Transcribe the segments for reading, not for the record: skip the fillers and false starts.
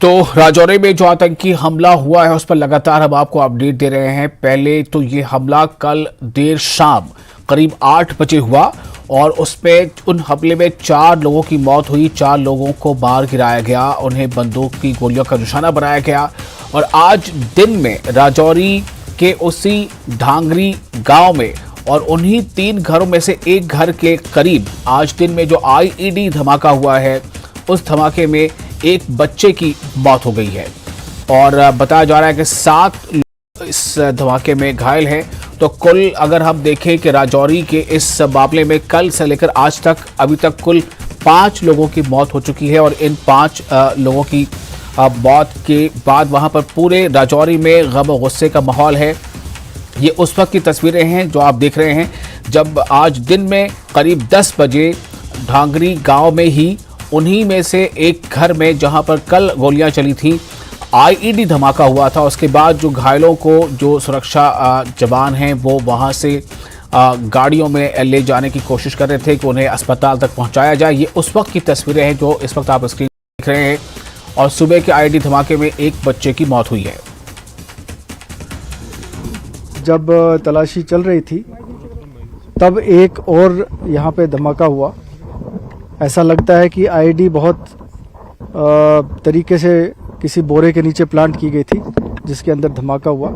तो राजौरी में जो आतंकी हमला हुआ है उस पर लगातार हम आपको अपडेट दे रहे हैं। पहले तो ये हमला कल देर शाम करीब 8 बजे हुआ और उसमें उन हमले में 4 लोगों की मौत हुई, 4 लोगों को मार गिराया गया, उन्हें बंदूक की गोलियों का निशाना बनाया गया। और आज दिन में राजौरी के उसी ढांगरी गांव में और उन्हीं 3 घरों में से एक घर के करीब आज दिन में जो आईईडी धमाका हुआ है उस धमाके में एक बच्चे की मौत हो गई है और बताया जा रहा है कि 7 लोग इस धमाके में घायल हैं। तो कुल अगर हम देखें कि राजौरी के इस मामले में कल से लेकर आज तक अभी तक कुल 5 लोगों की मौत हो चुकी है और इन 5 लोगों की मौत के बाद वहां पर पूरे राजौरी में गम और गुस्से का माहौल है। ये उस वक्त की तस्वीरें हैं जो आप देख रहे हैं जब आज दिन में करीब 10 बजे ढांगरी गांव में ही उन्हीं में से एक घर में जहां पर कल गोलियां चली थी आईईडी धमाका हुआ था। उसके बाद जो घायलों को जो सुरक्षा जवान हैं वो वहां से गाड़ियों में ले जाने की कोशिश कर रहे थे कि उन्हें अस्पताल तक पहुंचाया जाए। ये उस वक्त की तस्वीरें हैं जो इस वक्त आप स्क्रीन देख रहे हैं और सुबह के आईईडी धमाके में एक बच्चे की मौत हुई है। जब तलाशी चल रही थी तब एक और यहाँ पे धमाका हुआ। ऐसा लगता है कि आईडी बहुत तरीके से किसी बोरे के नीचे प्लांट की गई थी जिसके अंदर धमाका हुआ।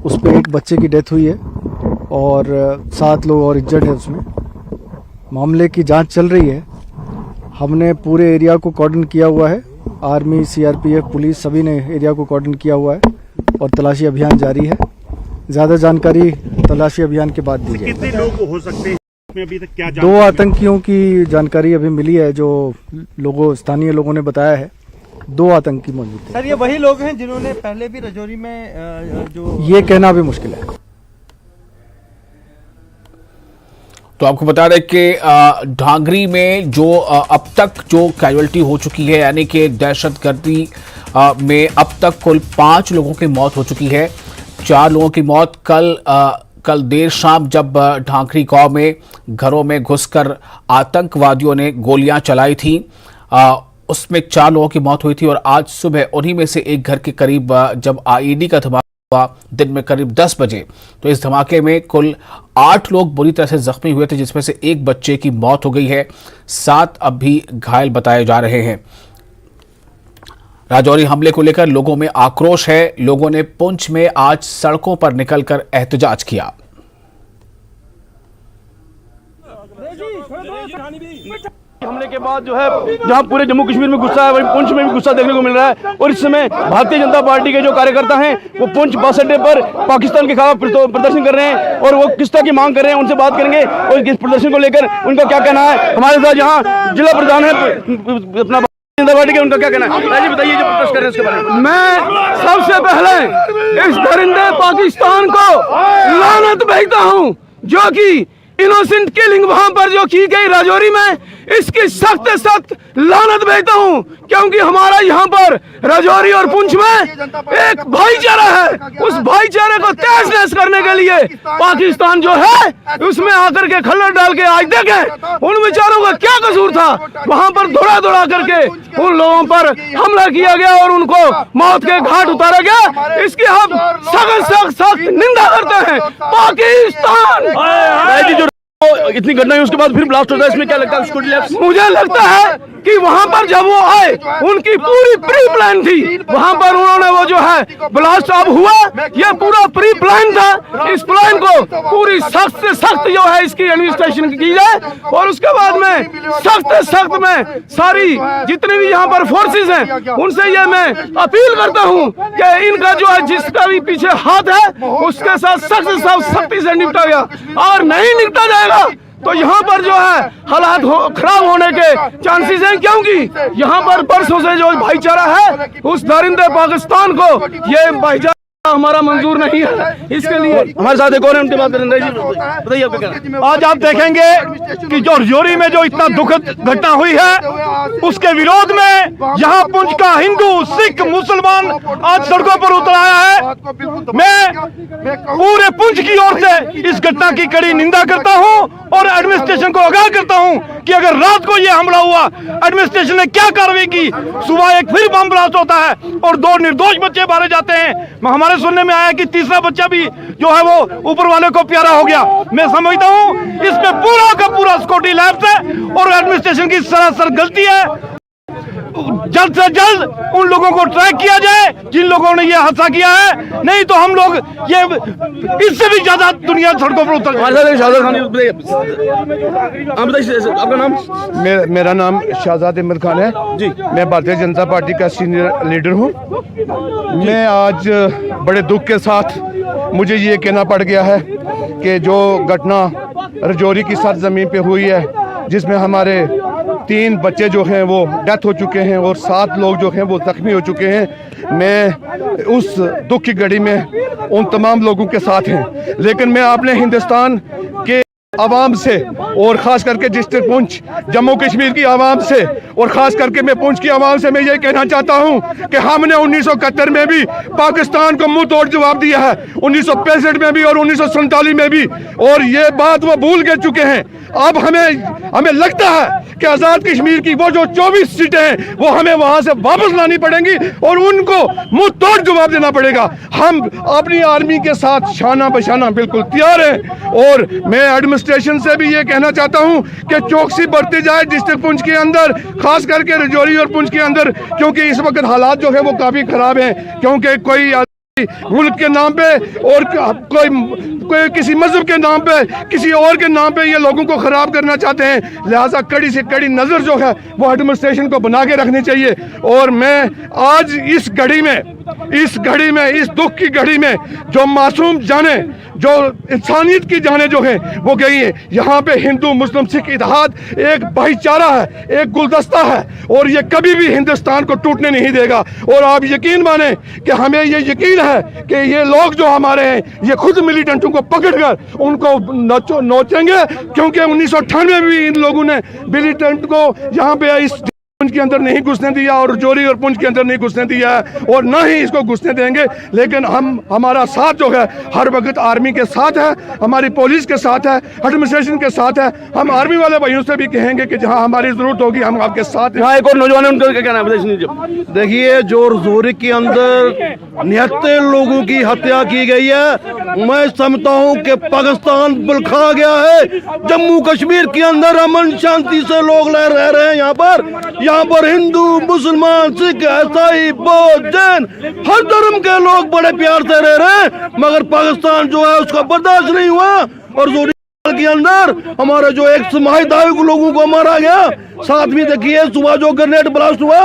उस पर एक बच्चे की डेथ हुई है और 7 लोग और इंजर्ड है। उसमें मामले की जांच चल रही है। हमने पूरे एरिया को कॉर्डन किया हुआ है। आर्मी, सीआरपीएफ, पुलिस सभी ने एरिया को कॉर्डन किया हुआ है और तलाशी अभियान जारी है। ज़्यादा जानकारी तलाशी अभियान के बाद दी जाएगी। कितने लोग हो सकते हैं इसमें अभी तक क्या 2 आतंकियों की जानकारी अभी मिली है जो स्थानीय लोगों ने बताया है। 2 आतंकी मौजूद थे। सर, ये वही लोग हैं जिन्होंने पहले भी राजौरी में जो ये कहना भी मुश्किल है। तो आपको बता दें कि ढांगरी में जो अब तक जो कैजुअल्टी हो चुकी है यानी कि दहशतगर्दी में अब तक कुल 5 लोगों की मौत हो चुकी है। 4 लोगों की मौत कल देर शाम जब ढांगरी गांव में घरों में घुसकर आतंकवादियों ने गोलियां चलाई थी उसमें 4 लोगों की मौत हुई थी। और आज सुबह उन्हीं में से एक घर के करीब जब आईईडी का धमाका हुआ दिन में करीब 10 बजे तो इस धमाके में कुल 8 लोग बुरी तरह से जख्मी हुए थे जिसमें से एक बच्चे की मौत हो गई है। 7 अब भी घायल बताए जा रहे हैं। राजौरी हमले को लेकर लोगों में आक्रोश है। लोगों ने पुंछ में आज सड़कों पर निकलकर एहतजाज किया। हमले के बाद जो है जहां पूरे जम्मू कश्मीर में गुस्सा है वहीं पुंछ में भी गुस्सा देखने को मिल रहा है और इस समय भारतीय जनता पार्टी के जो कार्यकर्ता हैं वो पुंछ बस अड्डे पर पाकिस्तान के खिलाफ प्रदर्शन कर रहे हैं और वो किस तरह की मांग कर रहे हैं उनसे बात करेंगे और इस प्रदर्शन को लेकर उनका क्या कहना है। हमारे साथ यहाँ जिला प्रधान है अपना जनता पार्टी के, उनका क्या कहना है? जी बताइए जो प्रोटेस्ट कर रहे हैं उसके बारे में। मैं सबसे पहले इस दरिंदे पाकिस्तान को लानत भेजता हूं जो कि इनोसेंट किलिंग वहां पर जो की गई राजौरी में, इसकी सख्त लानत भेजता हूं क्योंकि हमारा यहां पर राजौरी और पुंछ में एक भाईचारा है। उस भाईचारे को तहस नहस करने के लिए पाकिस्तान जो है उसमें आकर के खल्लर डाल के आज देखें उन बेचारों का क्या कसूर था। वहां पर दौड़ा करके उन लोगों पर हमला किया गया और उनको मौत के घाट उतारा गया। इसकी हम सख्त निंदा करते हैं। पाकिस्तान इतनी घटना हुई उसके बाद फिर ब्लास्ट होता है, इसमें क्या लगता है? मुझे लगता है कि वहां पर जब वो आए उनकी पूरी प्री प्लान थी। वहां पर उन्होंने वो जो है ब्लास्ट अब हुआ, ये पूरा प्री प्लान था। इस प्लान को पूरी सख्त से सख्त जो है इसकी एडमिनिस्ट्रेशन की जाए और उसके बाद में सख्त में सारी जितने भी यहाँ पर फोर्सेस हैं उनसे ये मैं अपील करता हूँ कि इनका जो है जिसका भी पीछे हाथ है उसके साथ सख्ती से निपटा गया और नहीं निपटा जाएगा तो यहाँ पर जो है हालात खराब होने के चांसेस हैं क्योंकि यहाँ पर बरसों से जो भाईचारा है उस दरिंदे पाकिस्तान को ये भाईचारा हमारा मंजूर नहीं है। इसके लिए हमारे साथ एक और हैं, उनके बात करेंगे जी, बताइए आपका क्या कहना है? आज आप देखेंगे कि जो रजौरी में जो इतना दुखद घटना हुई है उसके विरोध में यहाँ पुंछ का हिंदू सिख मुसलमान आज सड़कों पर उतर आया है। मैं पूरे पुंछ की ओर से इस घटना की कड़ी निंदा करता हूँ और एडमिनिस्ट्रेशन को आगाह करता हूँ कि अगर रात को यह हमला हुआ, एडमिनिस्ट्रेशन ने क्या कार्रवाई की, सुबह एक फिर बम ब्लास्ट होता है और 2 निर्दोष बच्चे मारे जाते हैं। हमारे सुनने में आया कि तीसरा बच्चा भी जो है वो ऊपर वाले को प्यारा हो गया। मैं समझता हूँ इसमें पूरा का पूरा सिक्योरिटी लैब्स है और एडमिनिस्ट्रेशन की सरासर गलती है। जल्द से जल्द उन लोगों को ट्रैक किया जाए जिन लोगों ने ये हादसा किया है, नहीं तो हम लोग ये इससे भी ज्यादा दुनिया सड़कों पर उतर हमारे साथ एक शाहजाद खान, बताइए आप, बताइए आपका नाम? मेरा नाम शाहजाद अहमद खान है जी। मैं भारतीय जनता पार्टी का सीनियर लीडर हूँ। मैं आज बड़े दुख के साथ मुझे ये कहना पड़ गया है कि जो घटना रजौरी की सरजमीन पे हुई है, जिसमें हमारे 3 बच्चे जो हैं वो डेथ हो चुके हैं और 7 लोग जो हैं वो जख्मी हो चुके हैं, मैं उस दुख की घड़ी में उन तमाम लोगों के साथ हैं। लेकिन मैं अपने हिंदुस्तान के आवाम से और ख़ास करके डिस्ट्रिक्ट पुंछ जम्मू कश्मीर की आवाम से और ख़ास करके मैं पुंछ की आवाम से मैं ये कहना चाहता हूँ कि हमने 1971 में भी पाकिस्तान को मुंह तोड़ जवाब दिया है, 1965 में भी और 1947 में भी, और ये बात वो भूल के चुके हैं। अब हमें लगता है कि आज़ाद कश्मीर की वो जो 24 सीटें हैं वो हमें वहाँ से वापस लानी पड़ेंगी और उनको मुंह तोड़ जवाब देना पड़ेगा। हम अपनी आर्मी के साथ शाना बशाना बिल्कुल तैयार हैं और मैं एडमिनिस्ट्रेशन से भी ये कहना चाहता हूँ कि चौकसी बरती जाए डिस्ट्रिक्ट पुंछ के अंदर, खास करके रजौरी और पुंछ के अंदर, क्योंकि इस वक्त हालात जो है वो काफ़ी ख़राब हैं। क्योंकि कोई मुल्क के नाम पे और कोई किसी मजहब के नाम पे, किसी और के नाम पे ये लोगों को ख़राब करना चाहते हैं। लिहाजा कड़ी से कड़ी नज़र जो है वो एडमिनिस्ट्रेशन को बना के रखनी चाहिए। और मैं आज इस घड़ी में इस दुख की घड़ी में जो मासूम जाने, जो इंसानियत की जाने जो हैं वो गई हैं, यहाँ पे हिंदू मुस्लिम सिख इत्तेहाद एक भाईचारा है, एक गुलदस्ता है और ये कभी भी हिंदुस्तान को टूटने नहीं देगा। और आप यकीन माने कि हमें ये यकीन है कि ये लोग जो हमारे हैं ये खुद मिलिटेंटों को पकड़कर उनको नोचेंगे, क्योंकि 1998 में भी इन लोगों ने मिलिटेंट को यहाँ पे इस पुंछ के अंदर नहीं घुसने दिया और रजौरी और पुंछ के अंदर नहीं घुसने दिया है और ना ही इसको घुसने देंगे। लेकिन हमारा साथ जो है हर वक्त आर्मी के साथ है, हमारी पुलिस के साथ है, एडमिनिस्ट्रेशन के साथ है। हम आर्मी वाले भाइयों से भी कहेंगे कि जहां हमारी जरूरत होगी हम आपके साथ हैं। यहाँ एक और नौजवान है, उनका क्या कहना है? देखिए, जो रजौरी के अंदर 79 लोगों की हत्या की गई है, मैं समझता हूँ कि पाकिस्तान बुलखा गया है। जम्मू कश्मीर के अंदर अमन शांति से लोग रह रहे हैं। यहाँ पर हिंदू मुसलमान सिख ईसाई बौद्ध जैन हर धर्म के लोग बड़े प्यार से रह रहे हैं, मगर पाकिस्तान जो है उसका बर्दाश्त नहीं हुआ और रजौरी के अंदर हमारे जो एक समाजदायी लोगों को मारा गया। साथ में देखिए सुबह जो ग्रेनेड ब्लास्ट हुआ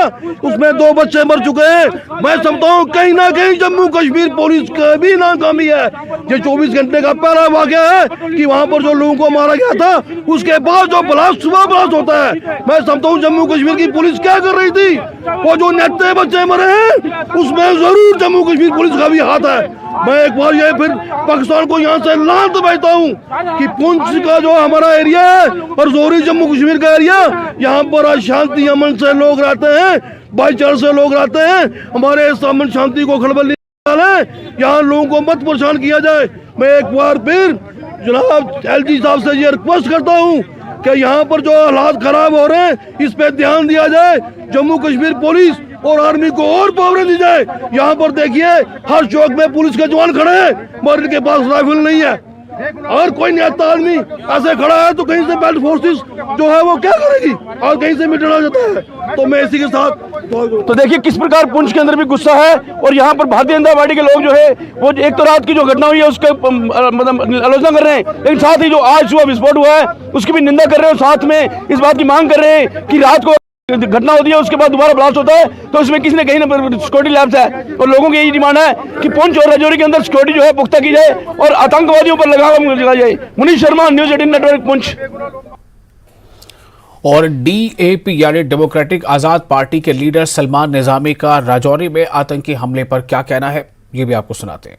उसमें 2 बच्चे मर चुके हैं। मैं समझता हूँ कहीं ना कहीं जम्मू कश्मीर पुलिस का भी नाकामी है। ये 24 घंटे का पहला वाकया है कि वहाँ पर जो लोगों को मारा गया था उसके बाद जो सुबह ब्लास्ट होता है। मैं समझता हूँ जम्मू कश्मीर की पुलिस क्या कर रही थी, वो जो 79 बच्चे मरे हैं उसमें जरूर जम्मू कश्मीर पुलिस का भी हाथ है। मैं एक बार ये फिर पाकिस्तान को यहाँ से लानत भेजता हूँ कि पुंछ का जो हमारा एरिया है और रजौरी जम्मू कश्मीर का एरिया, यहाँ पर आज शांति अमन से लोग रहते हैं, भाईचारे से लोग रहते हैं। हमारे इस अमन शांति को खलबल नहीं डालें, यहाँ लोगों को मत परेशान किया जाए। मैं एक बार फिर जनाब LG साहब से ये रिक्वेस्ट करता हूँ कि यहाँ पर जो हालात खराब हो रहे हैं इस पे ध्यान दिया जाए। जम्मू कश्मीर पुलिस और आर्मी को और पावर दी जाए। यहाँ पर देखिए हर चौक में पुलिस के जवान खड़े हैं, मगर इनके पास राइफल नहीं है। और कोई नेता आदमी ऐसे खड़ा है तो कहीं से बेल्ट फोर्सेस जो है वो क्या करेगी और कहीं से मिटना जाता है। तो मैं इसी के साथ तो देखिए किस प्रकार पुंछ के अंदर भी गुस्सा है और यहाँ पर भारतीय जनता पार्टी के लोग जो है वो एक तो रात की जो घटना हुई है उसके मतलब आलोचना कर रहे हैं, लेकिन साथ ही जो आज सुबह विस्फोट हुआ है उसकी भी निंदा कर रहे हैं और साथ में इस बात की मांग कर रहे हैं कि रात को घटना होती है उसके बाद दोबारा ब्लास्ट होता है तो उसमें किसी ने कहीं ना सिक्योरिटी लैब्स है और लोगों की यही डिमांड है कि पुंछ और रजौरी के अंदर सिक्योरिटी जो है पुख्ता की जाए और आतंकवादियों पर लगाम लगाया जाए। Munish Sharma, news 18 network, Poonch. और DAP यानी डेमोक्रेटिक आजाद पार्टी के लीडर सलमान निजामी का राजौरी में आतंकी हमले पर क्या कहना है, ये भी आपको सुनाते हैं।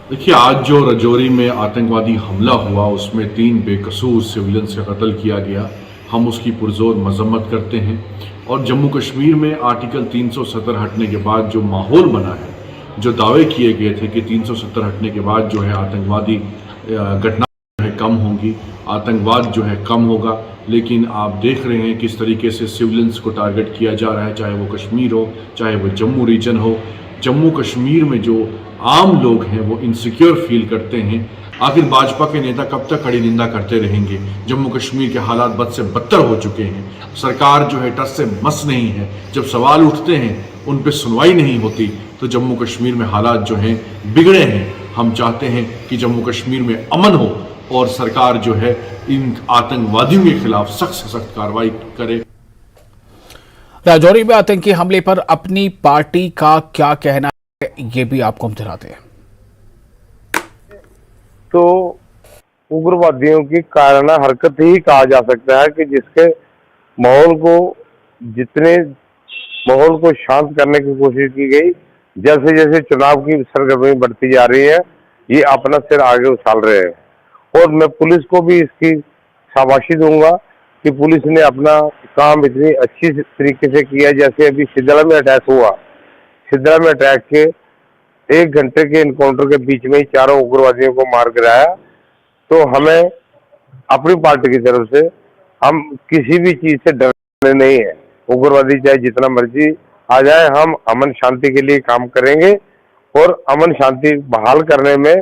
देखिए, आज जो राजौरी में आतंकवादी हमला हुआ उसमें 3 बेकसूर सिविलियंस का कत्ल किया गया। हम उसकी पुरजोर मजम्मत करते हैं और जम्मू कश्मीर में आर्टिकल 370 हटने के बाद जो माहौल बना है, जो दावे किए गए थे कि 370 हटने के बाद जो है आतंकवादी घटना जो है कम होंगी, आतंकवाद जो है कम होगा, लेकिन आप देख रहे हैं किस तरीके से सिविलियंस को टारगेट किया जा रहा है, चाहे वो कश्मीर हो, चाहे वो जम्मू रीजन हो। जम्मू कश्मीर में जो आम लोग हैं वो इनसिक्योर फील करते हैं। आखिर भाजपा के नेता कब तक कड़ी निंदा करते रहेंगे? जम्मू कश्मीर के हालात बद से बदतर हो चुके हैं। सरकार जो है टस से मस नहीं है। जब सवाल उठते हैं उन पर सुनवाई नहीं होती, तो जम्मू कश्मीर में हालात जो हैं बिगड़े हैं। हम चाहते हैं कि जम्मू कश्मीर में अमन हो और सरकार जो है इन आतंकवादियों के खिलाफ सख्त से सख्त कार्रवाई करे। राजौरी में आतंकी हमले पर अपनी पार्टी का क्या कहना है, ये भी आपको हम दिखाते हैं। तो उग्रवादियों की कारणा हरकत ही कहा जा सकता है कि जिसके माहौल को शांत करने की कोशिश की गई। जैसे जैसे चुनाव की सरगर्मी बढ़ती जा रही है, ये अपना सिर आगे उछाल रहे हैं और मैं पुलिस को भी इसकी शाबाशी दूंगा कि पुलिस ने अपना काम इतनी अच्छी तरीके से किया। जैसे अभी सिद्दला में अटैक हुआ, सिद्दला में अटैक के 1 घंटे के इनकाउंटर के बीच में ही 4 उग्रवादियों को मार गिराया। तो हमें अपनी पार्टी की तरफ से हम किसी भी चीज से डरने नहीं है। उग्रवादी चाहे जितना मर्जी आ जाए, हम अमन शांति के लिए काम करेंगे और अमन शांति बहाल करने में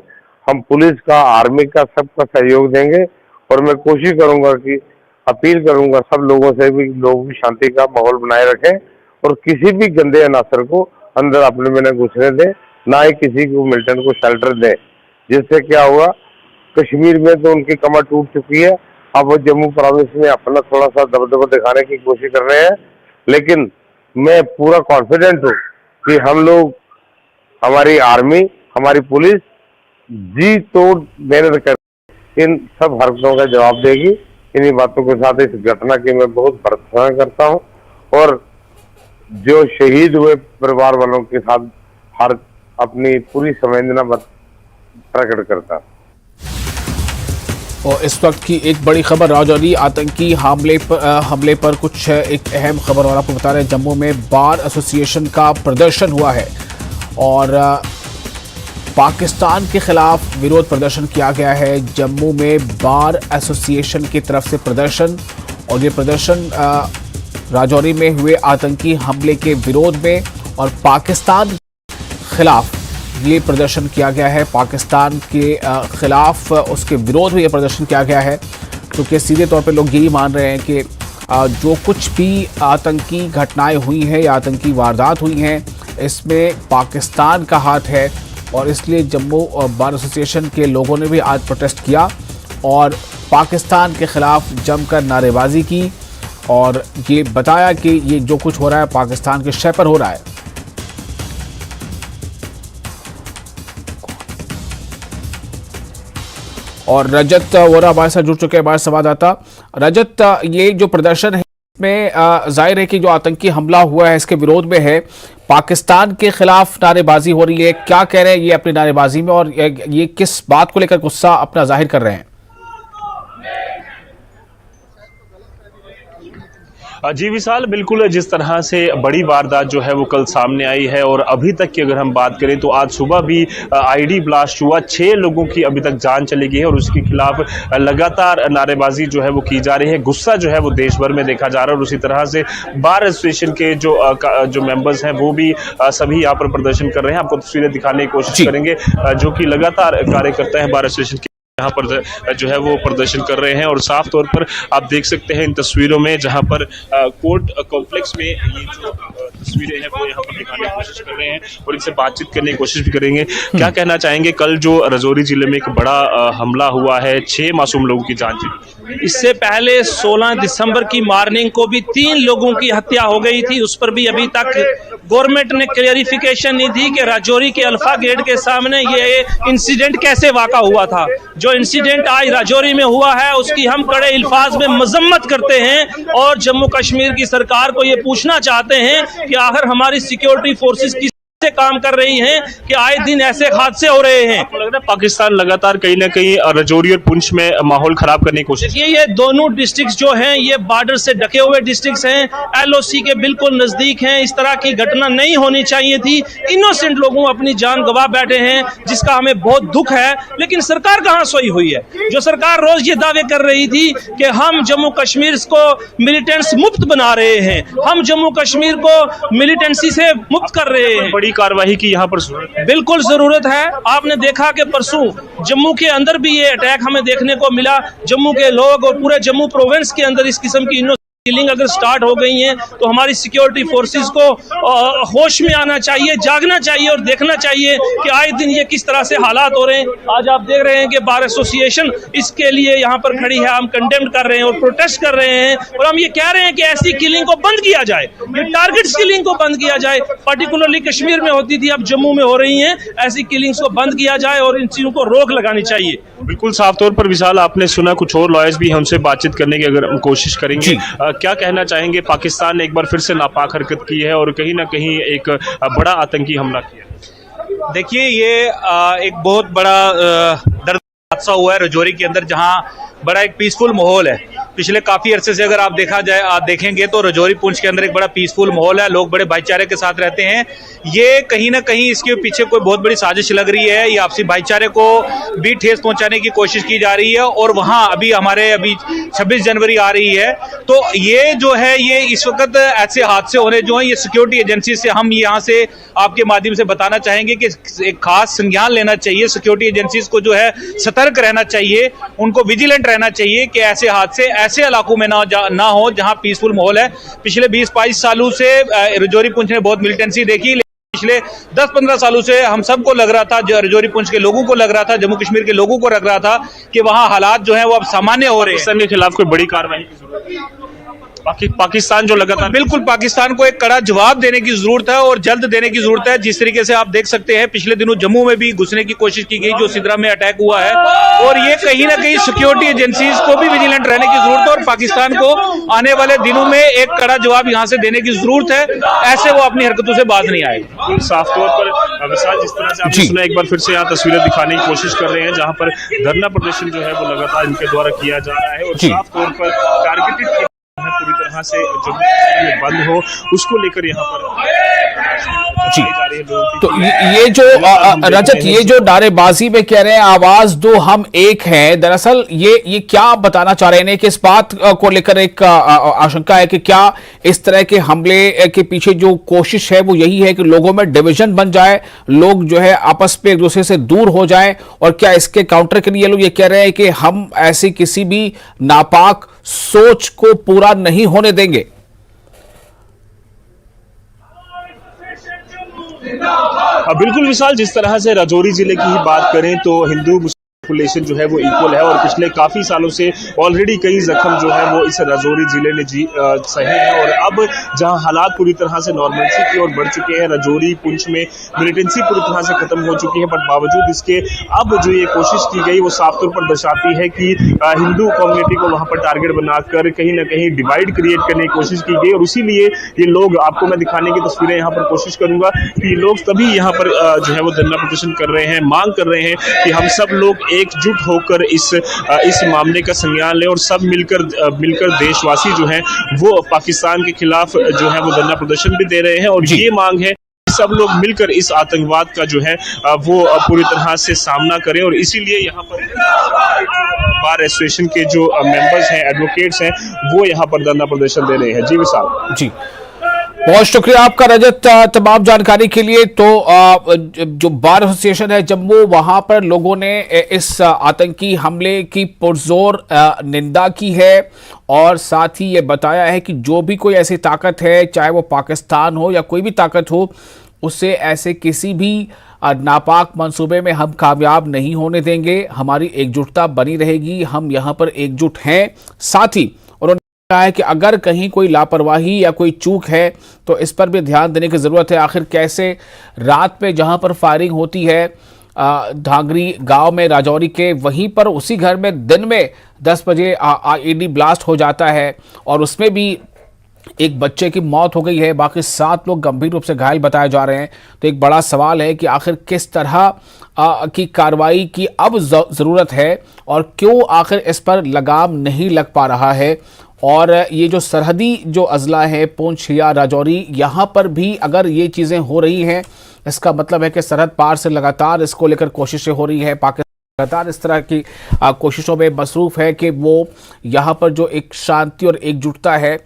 हम पुलिस का, आर्मी का, सबका सहयोग देंगे। और मैं कोशिश करूंगा कि अपील करूंगा सब लोगों से भी लोग भी शांति का माहौल बनाए रखें और किसी भी गंदे अनासर को अंदर अपने में न घुसने दें, ना ही किसी को मिलिटेंट को शेल्टर दें। जिससे क्या हुआ, कश्मीर में तो उनकी कमर टूट चुकी है, अब वो जम्मू प्रोविंस में अपना थोड़ा सा दबदबा दिखाने की कोशिश कर रहे हैं। लेकिन मैं पूरा कॉन्फिडेंट हूँ कि हम लोग, हमारी आर्मी, हमारी पुलिस जी तोड़ मेहनत कर इन सब हरकतों का जवाब देगी। इन्हीं बातों के साथ इस घटना की मैं बहुत भर्त्सना करता हूँ और जो शहीद हुए परिवार वालों के साथ हर अपनी पूरी संवेदना प्रकट करता। और इस वक्त की एक बड़ी खबर, राजौरी आतंकी हमले पर कुछ एक अहम खबर और आपको बता रहे हैं। जम्मू में बार एसोसिएशन का प्रदर्शन हुआ है और पाकिस्तान के खिलाफ विरोध प्रदर्शन किया गया है। जम्मू में बार एसोसिएशन की तरफ से प्रदर्शन, और ये प्रदर्शन राजौरी में हुए आतंकी हमले के विरोध में और पाकिस्तान के खिलाफ ये प्रदर्शन किया गया है। पाकिस्तान के खिलाफ उसके विरोध में ये प्रदर्शन किया गया है, क्योंकि सीधे तौर पे लोग यही मान रहे हैं कि जो कुछ भी आतंकी घटनाएं हुई हैं या आतंकी वारदात हुई हैं, इसमें पाकिस्तान का हाथ है। और इसलिए जम्मू बार एसोसिएशन के लोगों ने भी आज प्रोटेस्ट किया और पाकिस्तान के खिलाफ जमकर नारेबाजी की और ये बताया कि ये जो कुछ हो रहा है पाकिस्तान के शय पर हो रहा है। और रजत वोरा हमारे साथ जुड़ चुके हैं, हमारे संवाददाता। रजत, ये जो प्रदर्शन है में जाहिर है कि जो आतंकी हमला हुआ है इसके विरोध में है, पाकिस्तान के खिलाफ नारेबाजी हो रही है। क्या कह रहे हैं ये अपनी नारेबाजी में और ये किस बात को लेकर गुस्सा अपना जाहिर कर रहे हैं? जी विशाल, बिल्कुल जिस तरह से बड़ी वारदात जो है वो कल सामने आई है और अभी तक की अगर हम बात करें तो आज सुबह भी आईडी ब्लास्ट हुआ, 6 लोगों की अभी तक जान चली गई है और उसके खिलाफ लगातार नारेबाजी जो है वो की जा रही है। गुस्सा जो है वो देश भर में देखा जा रहा है और उसी तरह से बार एसोसिएशन के जो मेंबर्स हैं वो भी सभी यहाँ पर प्रदर्शन कर रहे हैं। आपको तस्वीरें दिखाने की कोशिश करेंगे जो कि लगातार कार्यकर्ता है बार एसोसिएशन के यहाँ पर जो है वो प्रदर्शन कर रहे हैं। और साफ तौर पर आप देख सकते हैं इन तस्वीरों में, जहाँ पर कोर्ट कॉम्प्लेक्स में ये जो तस्वीरें हैं वो यहाँ पर दिखाने की कोशिश कर रहे हैं और इनसे बातचीत करने की कोशिश भी करेंगे। क्या कहना चाहेंगे, कल जो राजौरी जिले में एक बड़ा हमला हुआ है, 6 मासूम लोगों की जान चली, इससे पहले 16 दिसंबर की मॉर्निंग को भी 3 लोगों की हत्या हो गई थी। उस पर भी अभी तक गवर्नमेंट ने क्लैरिफिकेशन नहीं दी कि राजौरी के अल्फा गेट के सामने ये इंसिडेंट कैसे वाक़ा हुआ था। जो इंसिडेंट आज राजौरी में हुआ है उसकी हम कड़े अल्फाज में मजम्मत करते हैं और जम्मू कश्मीर की सरकार को ये पूछना चाहते हैं कि आखिर हमारी सिक्योरिटी फोर्सेस किससे काम कर रही हैं कि आए दिन ऐसे हादसे हो रहे हैं। आपको लग रहा है पाकिस्तान लगातार कहीं ना कहीं राजौरी और पुंछ में माहौल खराब करने की कोशिश? देखिए, ये दोनों डिस्ट्रिक्ट जो हैं ये बॉर्डर से ढके हुए डिस्ट्रिक्ट हैं, LOC के बिल्कुल नजदीक हैं। इस तरह की घटना नहीं होनी चाहिए थी। इनोसेंट लोगों अपनी जान गंवा बैठे हैं, जिसका हमें बहुत दुख है। लेकिन सरकार कहां सोई हुई है? जो सरकार रोज ये दावे कर रही थी कि हम जम्मू कश्मीर को मिलिटेंट्स मुक्त बना रहे हैं, हम जम्मू कश्मीर को मिलिटेंसी से मुक्त कर रहे हैं। बड़ी कार्रवाई की यहाँ पर बिल्कुल जरूरत है। आपने देखा कि परसों जम्मू के अंदर भी ये अटैक हमें देखने को मिला। जम्मू के लोग और पूरे जम्मू प्रोविंस के अंदर इस किस्म की किलिंग अगर स्टार्ट हो गई है तो हमारी सिक्योरिटी फोर्सेस को होश में आना चाहिए, जागना चाहिए और देखना चाहिए कि आए दिन ये किस तरह से हालात हो रहे हैं। आज आप देख रहे हैं कि बार एसोसिएशन इसके लिए यहाँ पर खड़ी है। हम कंडेम कर रहे हैं और प्रोटेस्ट कर रहे हैं और हम ये कह रहे हैं कि ऐसी किलिंग को बंद किया जाए, ये टारगेट्स किलिंग को बंद किया जाए। पर्टिकुलरली कश्मीर में होती थी, अब जम्मू में हो रही है। ऐसी किलिंग्स को बंद किया जाए और इन चीजों को रोक लगानी चाहिए। बिल्कुल साफ तौर पर विशाल, आपने सुना, कुछ और लॉयर्स भी हमसे बातचीत करने की अगर हम कोशिश करेंगे। क्या कहना चाहेंगे? पाकिस्तान ने एक बार फिर से नापाक हरकत की है और कहीं ना कहीं एक बड़ा आतंकी हमला किया। देखिए, ये एक बहुत बड़ा दर्द हादसा हुआ है राजौरी के अंदर, जहां बड़ा एक पीसफुल माहौल है। पिछले काफी अरसे से अगर आप देखेंगे तो राजौरी पुंछ के अंदर एक बड़ा पीसफुल माहौल है, लोग बड़े भाईचारे के साथ रहते हैं। ये कहीं ना कहीं इसके पीछे कोई बहुत बड़ी साजिश लग रही है। ये आपसी भाईचारे को भी ठेस पहुंचाने की कोशिश की जा रही है और वहां अभी 26 जनवरी आ रही है, तो ये जो है ये इस वक्त ऐसे हादसे होने जो है, ये सिक्योरिटी एजेंसी से हम यहाँ से आपके माध्यम से बताना चाहेंगे कि एक खास संज्ञान लेना चाहिए। सिक्योरिटी एजेंसीज को जो है सतर्क रहना चाहिए, उनको विजिलेंट रहना चाहिए कि ऐसे हादसे ऐसे इलाकों में ना हो जहां पीसफुल माहौल है। पिछले 20-22 सालों से राजौरी पुंछ ने बहुत मिलिटेंसी देखी, पिछले 10-15 सालों से हम सबको लग रहा था, जो राजौरी पुंछ के लोगों को लग रहा था, जम्मू कश्मीर के लोगों को लग रहा था कि वहां हालात जो है वो अब सामान्य हो रहे हैं। पाकिस्तान के खिलाफ कोई बड़ी कार्रवाई की जरूरत है। पाकिस्तान जो लगातार, बिल्कुल पाकिस्तान को एक कड़ा जवाब देने की जरूरत है और जल्द देने की जरूरत है। जिस तरीके से आप देख सकते हैं पिछले दिनों जम्मू में भी घुसने की कोशिश की गई, जो सिद्रा में अटैक हुआ है, और ये कहीं ना कहीं सिक्योरिटी एजेंसीज को भी विजिलेंट रहने की जरूरत है और पाकिस्तान को आने वाले दिनों में एक कड़ा जवाब यहाँ से देने की जरूरत है। ऐसे वो अपनी हरकतों से बाज नहीं आएगा। साफ तौर पर विशाल, जिस तरह से आपने सुना, एक बार फिर से यहाँ तस्वीरें दिखाने की कोशिश कर रहे हैं जहाँ पर धरना प्रदर्शन जो है वो लगातार इनके द्वारा किया जा रहा है और साफ तौर पर टारगेटेड पूरी तरह से जो बंद हो उसको लेकर यहाँ पर जी। तो ये जो रजत, ये जो नारेबाजी में कह रहे हैं आवाज दो हम एक हैं, दरअसल ये क्या बताना चाह रहे हैं कि इस बात को लेकर एक आशंका है कि क्या इस तरह के हमले के पीछे जो कोशिश है वो यही है कि लोगों में डिवीजन बन जाए, लोग जो है आपस में एक दूसरे से दूर हो जाएं, और क्या इसके काउंटर के लिए लोग ये कह रहे हैं कि हम ऐसी किसी भी नापाक सोच को पूरा नहीं होने देंगे? बिल्कुल विशाल, जिस तरह से राजौरी जिले की ही बात करें तो हिंदू पॉपुलेशन जो है वो इक्वल है और पिछले काफी सालों से ऑलरेडी कई जख्म जो है वो इस राजौरी जिले ने सहे हैं और अब जहां हालात पूरी तरह से नॉर्मलसी की ओर बढ़ चुके हैं, राजौरी पुंछ में मिलिटेंसी पूरी तरह से खत्म हो चुकी है, बट बावजूद इसके अब जो ये कोशिश की गई वो साफ तौर पर दर्शाती है कि हिंदू कम्युनिटी को वहां पर टारगेट बनाकर कहीं ना कहीं डिवाइड क्रिएट करने की कोशिश की गई। और इसीलिए ये लोग, आपको मैं दिखाने की तस्वीरें यहाँ पर कोशिश करूंगा कि ये लोग तभी यहाँ पर जो है वो धरना प्रदर्शन कर रहे हैं, मांग कर रहे हैं कि हम सब लोग एकजुट होकर इस मामले का संज्ञान लें और सब मिलकर देशवासी जो हैं वो पाकिस्तान के खिलाफ जो है वो धरना प्रदर्शन भी दे रहे हैं। और ये मांग है सब लोग मिलकर इस आतंकवाद का जो है वो पूरी तरह से सामना करें। और इसीलिए यहाँ पर बार एसोसिएशन के जो मेंबर्स हैं, एडवोकेट्स हैं, वो यहाँ पर धरना प्रदर्शन दे रहे हैं। जी विशाल। जी, बहुत शुक्रिया आपका रजत तमाम जानकारी के लिए। तो जो बार एसोसिएशन है जम्मू, वहां पर लोगों ने इस आतंकी हमले की पुरजोर निंदा की है और साथ ही ये बताया है कि जो भी कोई ऐसी ताकत है, चाहे वो पाकिस्तान हो या कोई भी ताकत हो, उससे ऐसे किसी भी नापाक मंसूबे में हम कामयाब नहीं होने देंगे। हमारी एकजुटता बनी रहेगी, हम यहाँ पर एकजुट हैं। साथ ही कहा है कि अगर कहीं कोई लापरवाही या कोई चूक है तो इस पर भी ध्यान देने की ज़रूरत है। आखिर कैसे रात में जहां पर फायरिंग होती है धांगरी गांव में राजौरी के, वहीं पर उसी घर में दिन में 10 बजे आईडी ब्लास्ट हो जाता है और उसमें भी एक बच्चे की मौत हो गई है, बाकी 7 लोग गंभीर रूप से घायल बताए जा रहे हैं। तो एक बड़ा सवाल है कि आखिर किस तरह की कार्रवाई की अब ज़रूरत है और क्यों आखिर इस पर लगाम नहीं लग पा रहा है। और ये जो सरहदी जो अजला है पुंछ या राजौरी, यहाँ पर भी अगर ये चीज़ें हो रही हैं, इसका मतलब है कि सरहद पार से लगातार इसको लेकर कोशिशें हो रही है। पाकिस्तान लगातार इस तरह की कोशिशों में मसरूफ़ है कि वो यहाँ पर जो एक शांति और एकजुटता है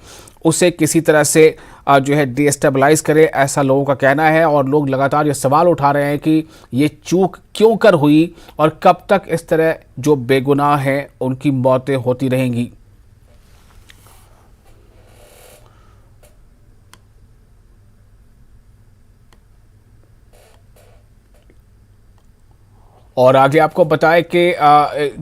उसे किसी तरह से जो है डिस्टेबलाइज करे, ऐसा लोगों का कहना है। और लोग लगातार ये सवाल उठा रहे हैं कि ये चूक क्यों कर हुई और कब तक इस तरह जो बेगुनाह हैं उनकी मौतें होती रहेंगी। और आगे आपको बताएं कि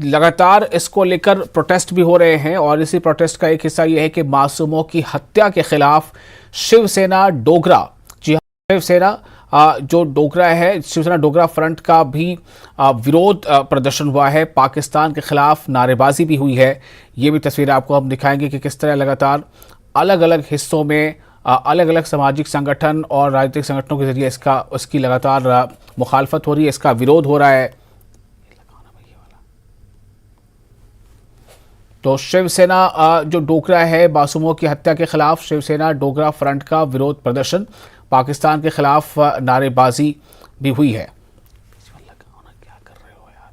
लगातार इसको लेकर प्रोटेस्ट भी हो रहे हैं और इसी प्रोटेस्ट का एक हिस्सा ये है कि मासूमों की हत्या के खिलाफ शिवसेना डोगरा, जी हाँ, शिवसेना जो डोगरा है, शिवसेना डोगरा फ्रंट का भी विरोध प्रदर्शन हुआ है। पाकिस्तान के खिलाफ नारेबाजी भी हुई है। ये भी तस्वीर आपको हम दिखाएंगे कि किस तरह लगातार अलग अलग हिस्सों में अलग अलग सामाजिक संगठन और राजनीतिक संगठनों के जरिए उसकी लगातार मुखालफत हो रही है, इसका विरोध हो रहा है। तो शिवसेना जो डोगरा है, मासूमों की हत्या के खिलाफ शिवसेना डोगरा फ्रंट का विरोध प्रदर्शन, पाकिस्तान के खिलाफ नारेबाजी भी हुई है। क्या कर रहे हो यार?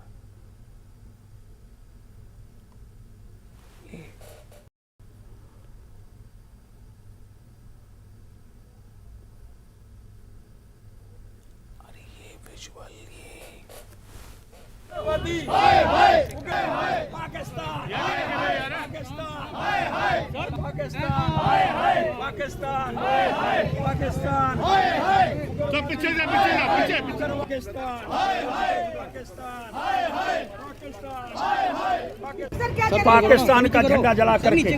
अरे ये विजुअल पाकिस्तान का झंडा जला करके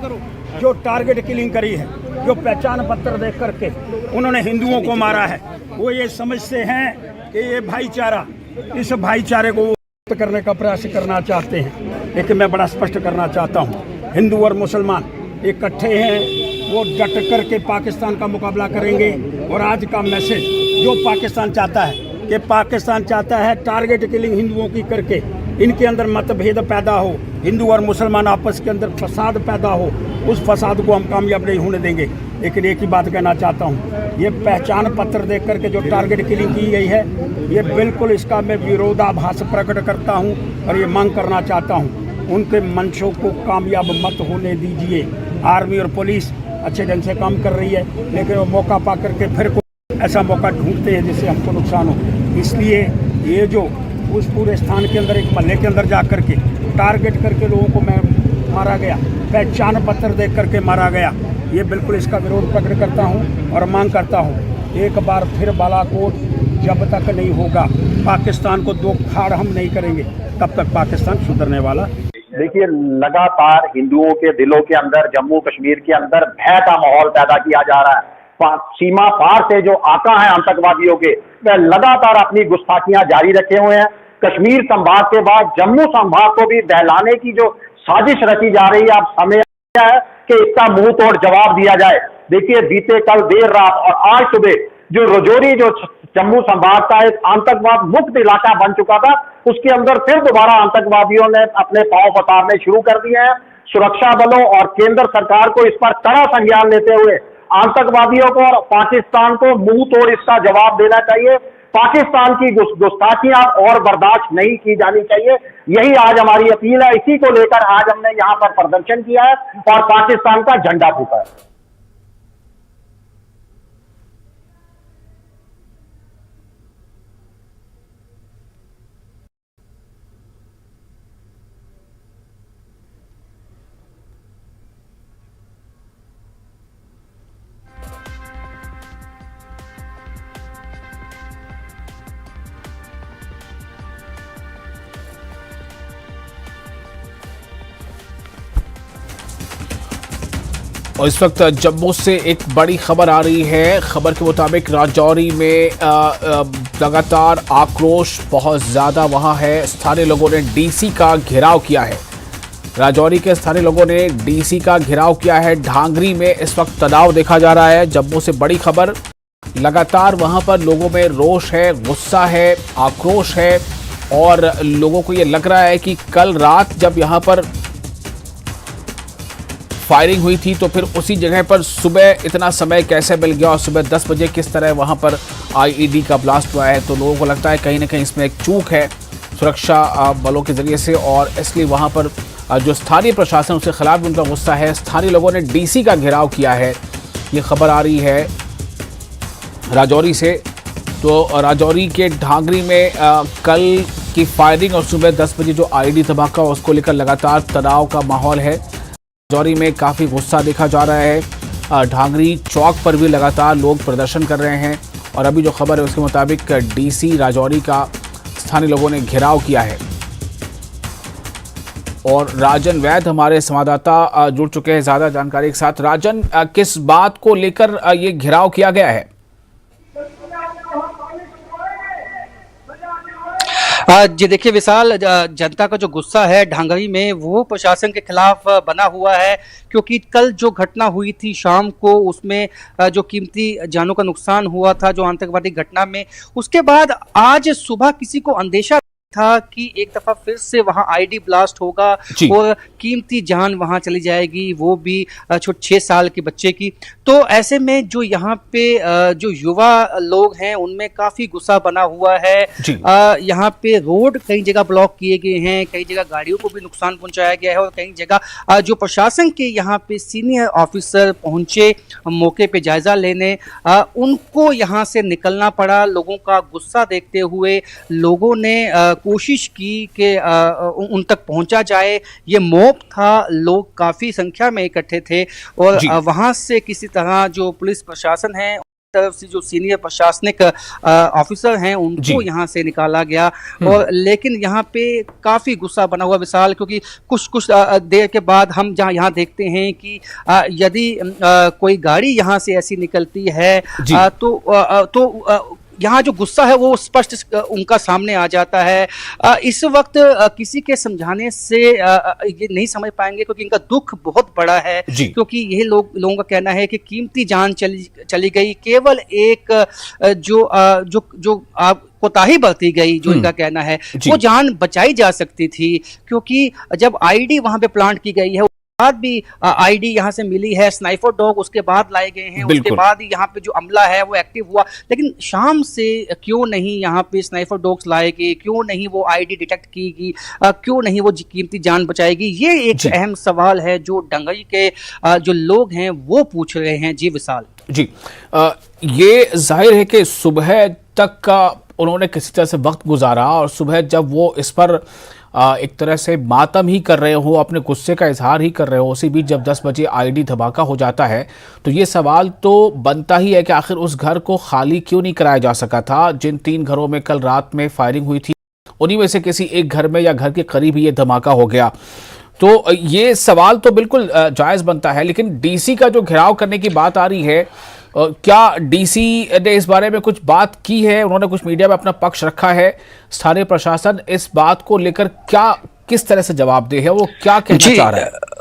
जो टारगेट किलिंग करी है, जो पहचान पत्र देख करके उन्होंने हिंदुओं को मारा है, वो ये समझते हैं कि ये भाईचारा, इस भाईचारे को करने का प्रयास करना चाहते हैं। लेकिन मैं बड़ा स्पष्ट करना चाहता हूँ, हिंदू और मुसलमान इकट्ठे हैं, वो डट करके पाकिस्तान का मुकाबला करेंगे। और आज का मैसेज जो पाकिस्तान चाहता है कि पाकिस्तान चाहता है टारगेट किलिंग हिंदुओं की करके इनके अंदर मतभेद पैदा हो, हिंदू और मुसलमान आपस के अंदर फसाद पैदा हो, उस फसाद को हम कामयाब नहीं होने देंगे। लेकिन एक ही बात कहना चाहता हूँ, ये पहचान पत्र देख करके जो टारगेट किलिंग की गई है, ये बिल्कुल इसका मैं विरोधाभास प्रकट करता हूँ और ये मांग करना चाहता हूँ, उनके मंशों को कामयाब मत होने दीजिए। आर्मी और पुलिस अच्छे ढंग से काम कर रही है, लेकिन वो मौका पा करके फिर कोई ऐसा मौका ढूंढते हैं जिससे हमको नुकसान हो। इसलिए ये जो उस पूरे स्थान के अंदर एक महल्ले के अंदर जा करके टारगेट करके लोगों को मारा गया, पहचान पत्र देख करके मारा गया, ये बिल्कुल इसका विरोध प्रकट करता हूँ और मांग करता हूँ, एक बार फिर बालाकोट जब तक नहीं होगा, पाकिस्तान को दो फाड़ हम नहीं करेंगे, तब तक पाकिस्तान सुधरने वाला। देखिए, लगातार हिंदुओं के दिलों के अंदर, जम्मू कश्मीर के अंदर भय का माहौल पैदा किया जा रहा है। सीमा पार से जो आका है आतंकवादियों के, वह लगातार अपनी गुस्ताखियां जारी रखे हुए हैं। कश्मीर संभाग के बाद जम्मू संभाग को भी दहलाने की जो साजिश रची जा रही है, अब समय आया है कि इसका मुंह तोड़ जवाब दिया जाए। देखिए, बीते कल देर रात और आज सुबह जो रजौरी, जो जम्मू संभाग का एक आतंकवाद मुक्त इलाका बन चुका था, उसके अंदर फिर दोबारा आतंकवादियों ने अपने पांव पसारने शुरू कर दिए हैं। सुरक्षा बलों और केंद्र सरकार को इस पर कड़ा संज्ञान लेते हुए आतंकवादियों को और पाकिस्तान को मुंह तोड़ इसका जवाब देना चाहिए। पाकिस्तान की गुस्ताखियां और बर्दाश्त नहीं की जानी चाहिए। यही आज हमारी अपील है। इसी को लेकर आज हमने यहां पर प्रदर्शन किया है और पाकिस्तान का झंडा फूंका है। और इस वक्त जम्मू से एक बड़ी खबर आ रही है। खबर के मुताबिक राजौरी में लगातार आक्रोश बहुत ज़्यादा वहां है। स्थानीय लोगों ने डीसी का घेराव किया है। राजौरी के स्थानीय लोगों ने डीसी का घेराव किया है। ढांगरी में इस वक्त तनाव देखा जा रहा है। जम्मू से बड़ी खबर, लगातार वहां पर लोगों में रोष है, गुस्सा है, आक्रोश है और लोगों को यह लग रहा है कि कल रात जब यहां पर फायरिंग हुई थी तो फिर उसी जगह पर सुबह इतना समय कैसे मिल गया और सुबह 10 बजे किस तरह वहां पर आईईडी का ब्लास्ट हुआ है। तो लोगों को लगता है कहीं ना कहीं इसमें एक चूक है सुरक्षा बलों के जरिए से और इसलिए वहां पर जो स्थानीय प्रशासन उसके खिलाफ भी उनका गुस्सा है। स्थानीय लोगों ने डीसी का घेराव किया है। ये खबर आ रही है राजौरी से। तो राजौरी के ढांगरी में कल की फायरिंग और सुबह 10 बजे जो आईईडी धमाका उसको लेकर लगातार तनाव का माहौल है। राजौरी में काफ़ी गुस्सा देखा जा रहा है। ढांगरी चौक पर भी लगातार लोग प्रदर्शन कर रहे हैं और अभी जो खबर है उसके मुताबिक डीसी राजौरी का स्थानीय लोगों ने घेराव किया है। और राजन वैद हमारे संवाददाता जुड़ चुके हैं ज़्यादा जानकारी के साथ। राजन, किस बात को लेकर ये घेराव किया गया है? जी देखिए विशाल, जनता का जो गुस्सा है ढांगरी में वो प्रशासन के खिलाफ बना हुआ है, क्योंकि कल जो घटना हुई थी शाम को उसमें जो कीमती जानों का नुकसान हुआ था जो आतंकवादी घटना में, उसके बाद आज सुबह किसी को अंदेशा था कि एक दफा फिर से वहां आईडी ब्लास्ट होगा और कीमती जान वहां चली जाएगी, वो भी 6 साल के बच्चे की। तो ऐसे में जो यहाँ पे जो युवा लोग हैं उनमें काफी गुस्सा बना हुआ है। यहाँ पे रोड कई जगह ब्लॉक किए गए हैं, कई जगह गाड़ियों को भी नुकसान पहुंचाया गया है और कई जगह जो प्रशासन के यहाँ पे सीनियर ऑफिसर पहुंचे मौके पे जायजा लेने, उनको यहाँ से निकलना पड़ा। लोगों का गुस्सा देखते हुए लोगों ने कोशिश की कि उन तक पहुंचा जाए। ये मॉब था, लोग काफ़ी संख्या में इकट्ठे थे और वहां से किसी तरह जो पुलिस प्रशासन है तरफ से जो सीनियर प्रशासनिक ऑफिसर हैं उनको यहाँ से निकाला गया। और लेकिन यहाँ पे काफ़ी गुस्सा बना हुआ विशाल, क्योंकि कुछ देर के बाद हम जहाँ यहाँ देखते हैं कि यदि कोई गाड़ी यहाँ से ऐसी निकलती है तो यहाँ जो गुस्सा है वो स्पष्ट उनका सामने आ जाता है। इस वक्त किसी के समझाने से ये नहीं समझ पाएंगे, क्योंकि इनका दुख बहुत बड़ा है, क्योंकि यही लोगों का कहना है कि कीमती जान चली गई। केवल एक जो कोताही बरती गई, जो इनका कहना है वो जान बचाई जा सकती थी, क्योंकि जब आईडी वहां पे प्लांट की गई है बाद भी आईडी यहाँ से मिली है, स्नाइपर डॉग उसके बाद लाए गए हैं, उसके बाद ही यहाँ पे जो अमला है वो एक्टिव हुआ। लेकिन शाम से क्यों नहीं यहाँ पे स्नाइपर डॉग्स लाएगी, क्यों नहीं वो आईडी डिटेक्ट कीगी, क्यों नहीं वो कीमती जान बचाएगी? ये एक अहम सवाल है जो ढांगरी के जो लोग हैं वो पूछ रहे हैं। जी विशाल जी, ये जाहिर है कि सुबह तक का उन्होंने किसी तरह से वक्त गुजारा और सुबह जब वो इस पर एक तरह से मातम ही कर रहे हो, अपने गुस्से का इजहार ही कर रहे हो, उसी बीच जब 10 बजे आईडी धमाका हो जाता है तो ये सवाल तो बनता ही है कि आखिर उस घर को खाली क्यों नहीं कराया जा सका था। जिन 3 घरों में कल रात में फायरिंग हुई थी उन्हीं में से किसी एक घर में या घर के करीब ही ये धमाका हो गया। तो ये सवाल तो बिल्कुल जायज़ बनता है। लेकिन डीसी का जो घेराव करने की बात आ रही है, क्या डीसी ने इस बारे में कुछ बात की है? उन्होंने कुछ मीडिया में अपना पक्ष रखा है? स्थानीय प्रशासन इस बात को लेकर क्या किस तरह से जवाबदेह है, वो क्या कहना चाह रहा है?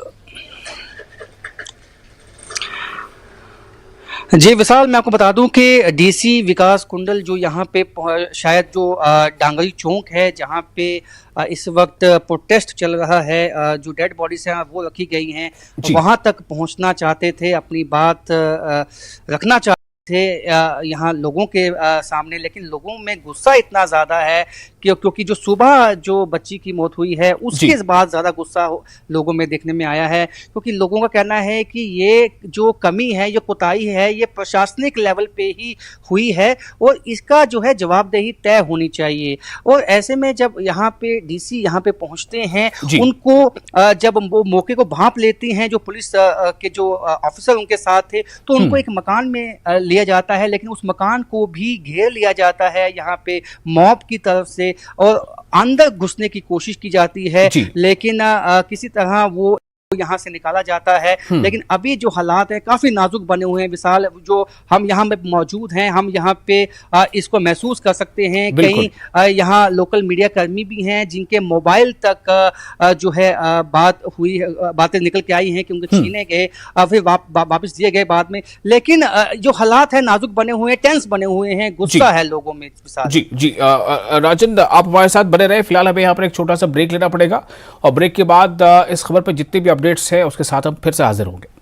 जी विशाल, मैं आपको बता दूं कि डीसी विकास कुंडल जो यहाँ पे शायद जो ढांगरी चौक है जहाँ पे इस वक्त प्रोटेस्ट चल रहा है, जो डेड बॉडीज हैं वो रखी गई हैं, वहाँ तक पहुँचना चाहते थे, अपनी बात रखना चाहते थे यहाँ लोगों के सामने। लेकिन लोगों में गुस्सा इतना ज़्यादा है क्योंकि जो सुबह जो बच्ची की मौत हुई है उसके बाद ज़्यादा गुस्सा लोगों में देखने में आया है, क्योंकि लोगों का कहना है कि ये जो कमी है, ये कोताही है, ये प्रशासनिक लेवल पे ही हुई है और इसका जो है जवाबदेही तय होनी चाहिए। और ऐसे में जब यहाँ पे डीसी यहाँ पे पहुँचते हैं, उनको जब वो मौके को भांप लेती हैं जो पुलिस के जो ऑफिसर उनके साथ थे, तो उनको एक मकान में लिया जाता है, लेकिन उस मकान को भी घेर लिया जाता है यहाँ पे मॉब की तरफ से और अंदर घुसने की कोशिश की जाती है, लेकिन किसी तरह वो यहाँ से निकाला जाता है। लेकिन अभी जो हालात है काफी नाजुक बने हुए हैं विशाल, जो हम यहाँ पे मौजूद हैं, हम यहाँ पे इसको महसूस कर सकते हैं। कई यहाँ लोकल मीडिया कर्मी भी हैं जिनके मोबाइल तक जो है बातें निकल के आई हैं कि उनके छीने गए, फिर वापस दिए गए बाद में। लेकिन जो हालात है नाजुक बने हुए हैं, टेंस बने हुए हैं, गुस्सा है लोगों में। जी राजन, आप हमारे साथ बने रहे। फिलहाल हमें यहाँ पर एक छोटा सा ब्रेक लेना पड़ेगा और ब्रेक के बाद इस खबर पर जितने भी अपडेट्स है उसके साथ हम फिर से हाजिर होंगे।